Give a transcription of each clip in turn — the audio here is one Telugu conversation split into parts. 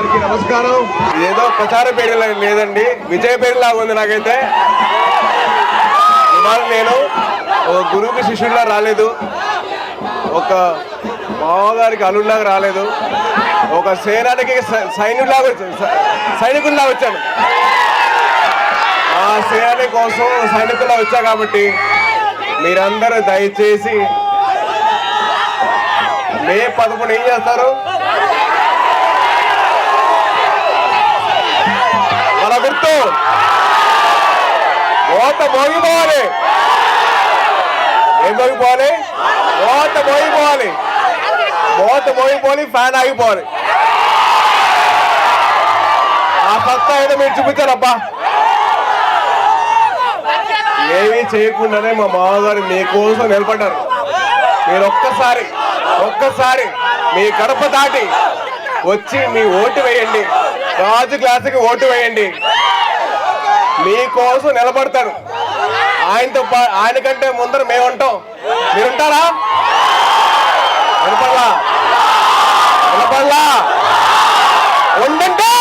అందరికీ నమస్కారం. ఇదేదో ప్రచార పేరు లేదండి, విజయ పేరులా ఉంది నాకైతే. ఇవాళ నేను ఒక గురువుకి శిష్యుడిలా రాలేదు, ఒక మామగారికి అల్లుడిలాగా రాలేదు, ఒక సేనానికి సైనికుల్లా వచ్చాను. ఆ సేనాని కోసం సైనికుల్లా వచ్చా కాబట్టి మీరందరూ దయచేసి మే 11 ఏం చేస్తారు? మన గుర్తు ఓట మోగిపోవాలి. ఏం మోగిపోవాలి? ఓట మోగిపోవాలి. ఓట మోగిపోవాలి, ఫ్యాన్ ఆగిపోవాలి. ఆ సత్తా ఏదో మీరు చూపించారబ్బా. ఏమీ చేయకుండానే మా మామగారు మీకోసం నిలబడ్డారు. మీరు ఒక్కసారి మీ గడప దాటి వచ్చి మీ ఓటు వేయండి, రాజు క్లాసుకి ఓటు వేయండి. మీకోసం నిలబడతారు. ఆయన కంటే ముందర మేము ఉంటాం. మీరుంటారా? వినపడలా ఉండంటే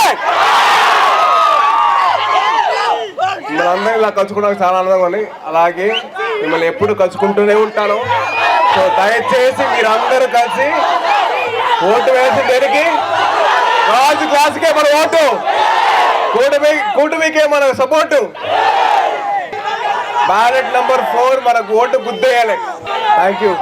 మిమ్మల్ని ఇలా కలుసుకోవడానికి చాలా ఆనందంగా ఉంది. అలాగే మిమ్మల్ని ఎప్పుడు కలుసుకుంటూనే ఉంటాను. సో దయచేసి మీరందరూ కలిసి ఓటు వేసి దేనికి? రాజు క్లాసుకే మన ఓటు, కూటమికే మన సపోర్టు. బ్యాలెట్ నెంబర్ 4 మనకు ఓటు గుద్దేయాలి. Thank you.